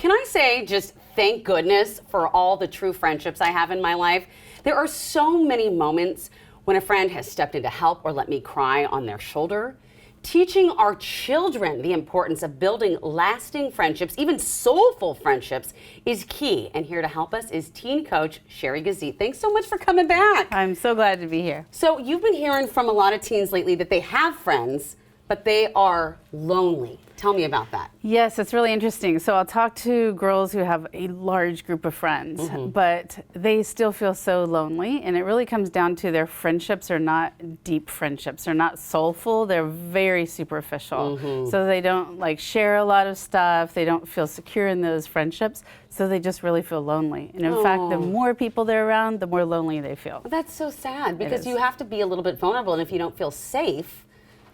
can I say just thank goodness for all the true friendships I have in my life. There are so many moments when a friend has stepped in to help or let me cry on their shoulder. Teaching our children the importance of building lasting friendships, even soulful friendships, is key. And here to help us is teen coach Sheri Gazitt. Thanks so much for coming back. I'm so glad to be here. So you've been hearing from a lot of teens lately that they have friends, but they are lonely. Tell me about that. Yes, it's really interesting. So I'll talk to girls who have a large group of friends, but they still feel so lonely. And it really comes down to their friendships are not deep friendships. They're not soulful. They're very superficial. So they don't like share a lot of stuff. They don't feel secure in those friendships. So they just really feel lonely. And in fact, the more people they're around, the more lonely they feel. That's so sad because you have to be a little bit vulnerable. And if you don't feel safe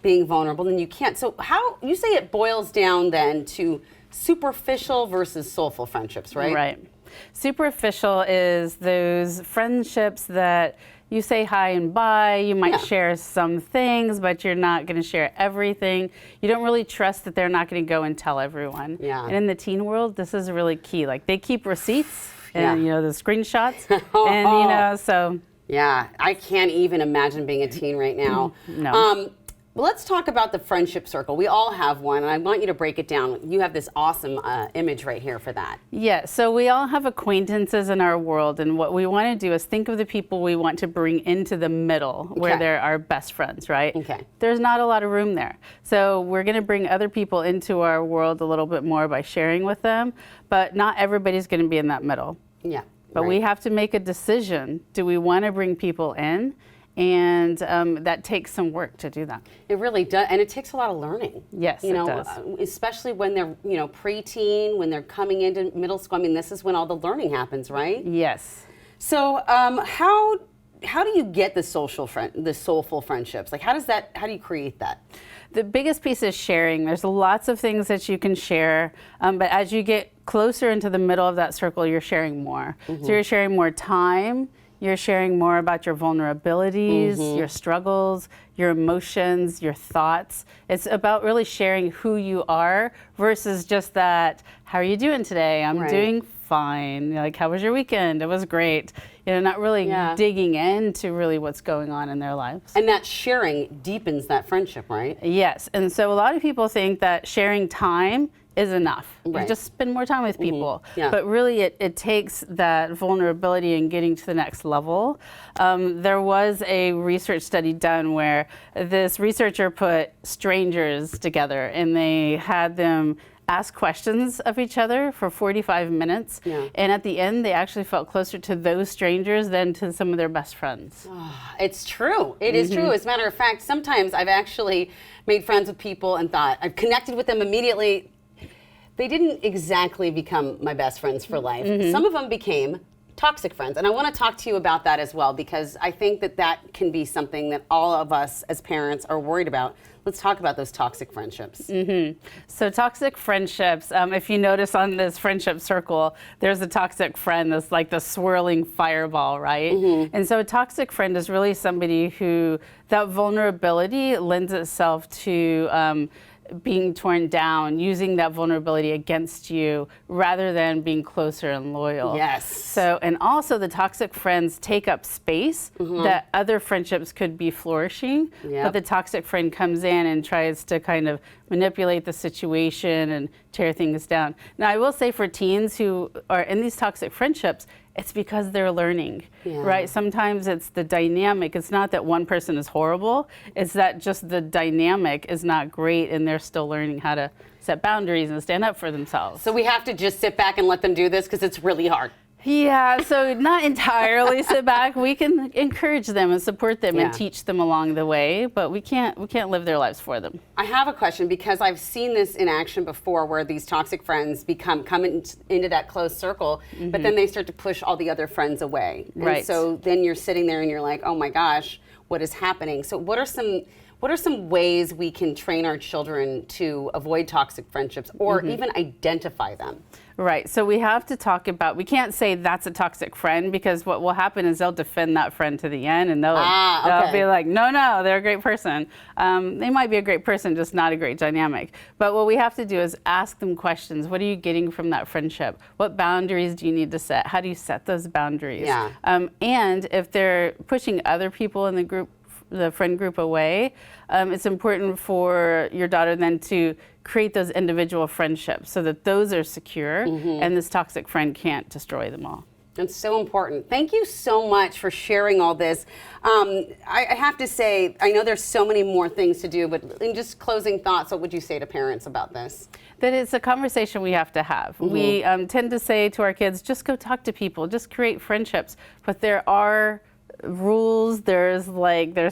being vulnerable, then you can't. So how, you say it boils down then to superficial versus soulful friendships, right? Right. Superficial is those friendships that you say hi and bye, you might share some things, but you're not gonna share everything. You don't really trust that they're not gonna go and tell everyone. And in the teen world, this is really key. Like they keep receipts and you know, the screenshots and you know, so. Yeah, I can't even imagine being a teen right now. No. Well, let's talk about the friendship circle. We all have one, and I want you to break it down. You have this awesome image right here for that. Yeah, so we all have acquaintances in our world, and what we want to do is think of the people we want to bring into the middle, where they're our best friends, right? There's not a lot of room there. So we're going to bring other people into our world a little bit more by sharing with them, but not everybody's going to be in that middle. But we have to make a decision. Do we want to bring people in? And that takes some work to do that. It really does, and it takes a lot of learning. Yes, you know, it does. Especially when they're, you know, preteen, when they're coming into middle school. I mean, this is when all the learning happens, right? Yes. So, how do you get the soulful friendships? Like, how do you create that? The biggest piece is sharing. There's lots of things that you can share, but as you get closer into the middle of that circle, you're sharing more. So you're sharing more time. You're sharing more about your vulnerabilities, your struggles, your emotions, your thoughts. It's about really sharing who you are versus just that, how are you doing today? I'm doing fine. Like, how was your weekend? It was great. You know, not really digging into really what's going on in their lives. And that sharing deepens that friendship, right? Yes, and so a lot of people think that sharing time is enough. You just spend more time with people. But really it takes that vulnerability and getting to the next level. There was a research study done where this researcher put strangers together and they had them ask questions of each other for 45 minutes. And at the end, they actually felt closer to those strangers than to some of their best friends. It's true. It is true. As a matter of fact, sometimes I've actually made friends with people and thought I've connected with them immediately. They didn't exactly become my best friends for life. Some of them became toxic friends. And I want to talk to you about that as well, because I think that can be something that all of us as parents are worried about. Let's talk about those toxic friendships. So toxic friendships, if you notice on this friendship circle, there's a toxic friend that's like the swirling fireball, right? And so a toxic friend is really somebody who, that vulnerability lends itself to being torn down, using that vulnerability against you rather than being closer and loyal. So, and also the toxic friends take up space that other friendships could be flourishing, but the toxic friend comes in and tries to kind of manipulate the situation and tear things down. Now, I will say for teens who are in these toxic friendships, it's because they're learning, right? Sometimes it's the dynamic. It's not that one person is horrible. It's that just the dynamic is not great and they're still learning how to set boundaries and stand up for themselves. So we have to just sit back and let them do this because it's really hard. Yeah, so not entirely sit back. We can encourage them and support them and teach them along the way, but we can't live their lives for them. I have a question because I've seen this in action before where these toxic friends come into that closed circle, but then they start to push all the other friends away. And so then you're sitting there and you're like, oh my gosh, what is happening? So what are some what are some ways we can train our children to avoid toxic friendships or even identify them? Right. So we have to talk about, we can't say that's a toxic friend, because what will happen is they'll defend that friend to the end, and they'll be like, no, they're a great person. They might be a great person, just not a great dynamic. But what we have to do is ask them questions. What are you getting from that friendship? What boundaries do you need to set? How do you set those boundaries? Yeah. And if they're pushing other people in the group, the friend group away, it's important for your daughter then to create those individual friendships so that those are secure and this toxic friend can't destroy them all. That's so important. Thank you so much for sharing all this. I have to say, I know there's so many more things to do, but in just closing thoughts, what would you say to parents about this? That it's a conversation we have to have. We tend to say to our kids, just go talk to people, just create friendships. But there are rules, there's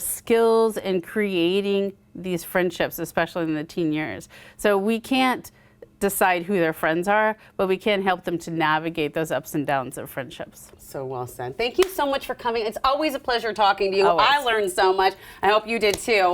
skills in creating these friendships, especially in the teen years. So we can't decide who their friends are, but we can help them to navigate those ups and downs of friendships. So well said. Thank you so much for coming. It's always a pleasure talking to you. Always. I learned so much. I hope you did too.